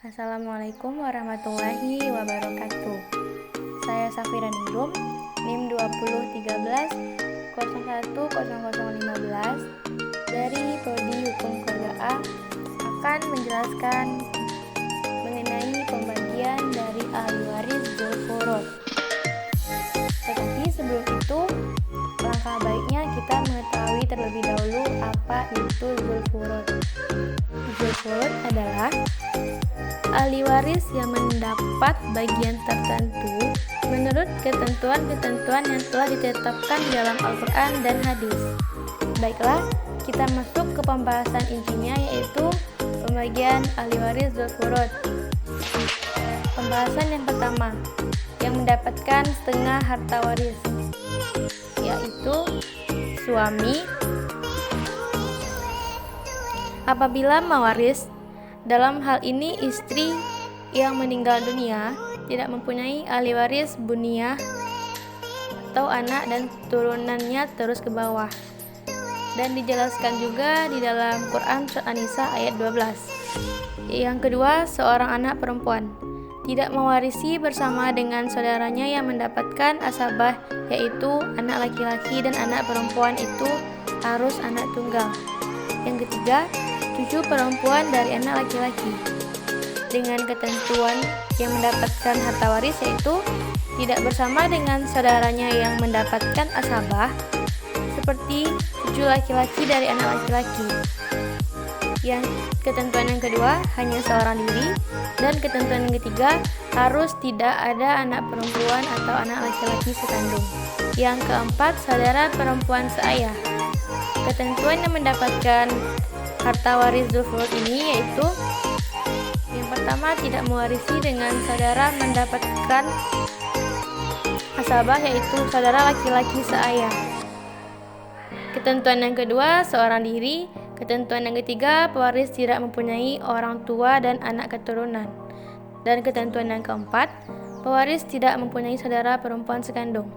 Assalamualaikum warahmatullahi wabarakatuh. Saya Safira Ningrum, NIM 2013 010015 dari Prodi Hukum Keluarga A akan menjelaskan mengenai pembagian dari ahli waris Zulfurud. Tetapi sebelum itu, langkah baiknya kita mengetahui terlebih dahulu apa itu Zulfurud. Zulfurud adalah ahli waris yang mendapat bagian tertentu menurut ketentuan-ketentuan yang telah ditetapkan dalam Al-Quran dan hadis. Baiklah, kita masuk ke pembahasan intinya, yaitu pembagian ahli waris Zulfurud. Pembahasan yang pertama, yang mendapatkan setengah harta waris, yaitu suami. Apabila mewaris, dalam hal ini istri yang meninggal dunia tidak mempunyai ahli waris buniyah atau anak dan turunannya terus ke bawah. Dan dijelaskan juga di dalam Quran Surat An-Nisa ayat 12. Yang kedua, seorang anak perempuan tidak mewarisi bersama dengan saudaranya yang mendapatkan asabah, yaitu anak laki-laki dan anak perempuan itu harus anak tunggal. Yang ketiga, cucu perempuan dari anak laki-laki dengan ketentuan yang mendapatkan harta waris, yaitu tidak bersama dengan saudaranya yang mendapatkan asabah, seperti cucu laki-laki dari anak laki-laki. Yang ketentuan yang kedua, hanya seorang diri. Dan ketentuan yang ketiga, harus tidak ada anak perempuan atau anak laki-laki sekandung. Yang keempat, saudara perempuan seayah. Ketentuan yang mendapatkan harta waris Zulfurud ini yaitu yang pertama, tidak mewarisi dengan saudara mendapatkan asabah, yaitu saudara laki-laki seayah. Ketentuan yang kedua, seorang diri. Ketentuan yang ketiga, pewaris tidak mempunyai orang tua dan anak keturunan. Dan ketentuan yang keempat, pewaris tidak mempunyai saudara perempuan sekandung.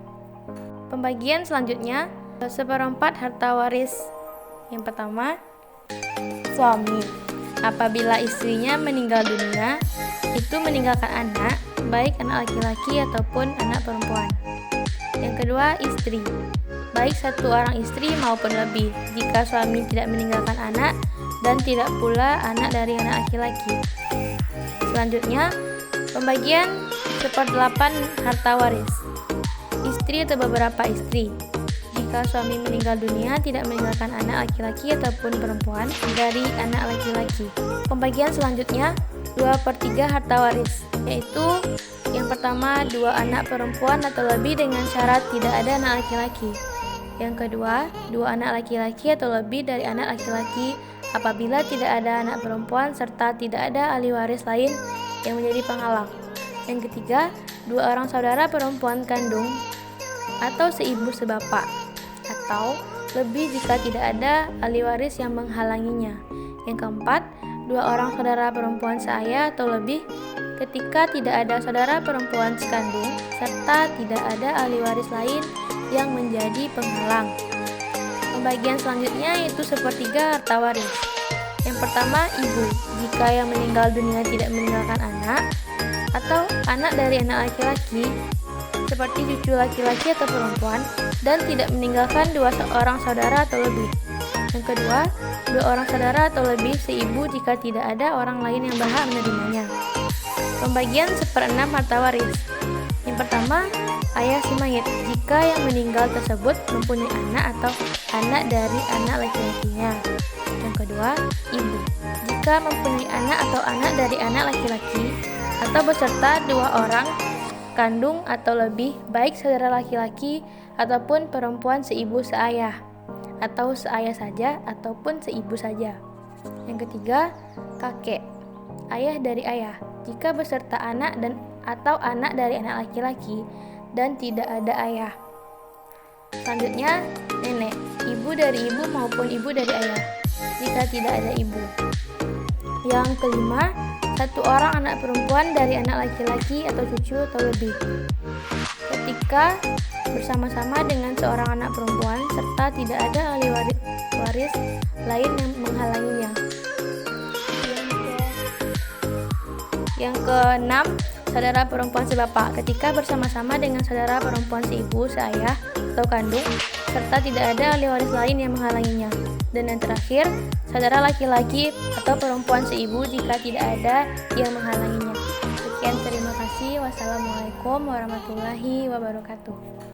Pembagian selanjutnya, seperempat harta waris. Yang pertama, suami. Apabila istrinya meninggal dunia, itu meninggalkan anak, baik anak laki-laki ataupun anak perempuan. Yang kedua, istri. Baik satu orang istri maupun lebih, jika suami tidak meninggalkan anak dan tidak pula anak dari anak laki-laki. Selanjutnya, pembagian 1/8 harta waris. Istri atau beberapa istri. Jika suami meninggal dunia tidak meninggalkan anak laki-laki ataupun perempuan dari anak laki-laki. Pembagian selanjutnya 2/3 harta waris, yaitu yang pertama 2 anak perempuan atau lebih dengan syarat tidak ada anak laki-laki. Yang kedua, 2 anak laki-laki atau lebih dari anak laki-laki apabila tidak ada anak perempuan serta tidak ada ahli waris lain yang menjadi penghalang. Yang ketiga, 2 orang saudara perempuan kandung atau seibu sebapak atau lebih jika tidak ada ahli waris yang menghalanginya. Yang keempat, 2 orang saudara perempuan seayah atau lebih ketika tidak ada saudara perempuan sekandung serta tidak ada ahli waris lain yang menjadi penghalang. Pembagian selanjutnya yaitu 1/3 harta waris. Yang pertama, ibu. Jika yang meninggal dunia tidak meninggalkan anak atau anak dari anak laki-laki seperti cucu laki-laki atau perempuan dan tidak meninggalkan 2 orang saudara atau lebih. Yang kedua, 2 orang saudara atau lebih seibu jika tidak ada orang lain yang berhak menerimanya. Pembagian 1/6 harta waris. Yang pertama, ayah si mayit. Jika yang meninggal tersebut mempunyai anak atau anak dari anak laki-lakinya. Yang kedua, ibu. Jika mempunyai anak atau anak dari anak laki-laki atau beserta 2 orang kandung atau lebih, baik saudara laki-laki ataupun perempuan seibu seayah atau seayah saja ataupun seibu saja. Yang ketiga, kakek, ayah dari ayah, jika beserta anak dan atau anak dari anak laki-laki dan tidak ada ayah. Selanjutnya, nenek, ibu dari ibu maupun ibu dari ayah, jika tidak ada ibu. Yang kelima, 1 orang anak perempuan dari anak laki-laki atau cucu atau lebih, ketika bersama-sama dengan seorang anak perempuan serta tidak ada ahli waris lain yang menghalanginya. Yang keenam, saudara perempuan sebapak, ketika bersama-sama dengan saudara perempuan seibu, seayah, atau kandung, serta tidak ada ahli waris lain yang menghalanginya. Dan yang terakhir, saudara laki-laki atau perempuan seibu jika tidak ada yang menghalanginya. Sekian, terima kasih. Wassalamualaikum warahmatullahi wabarakatuh.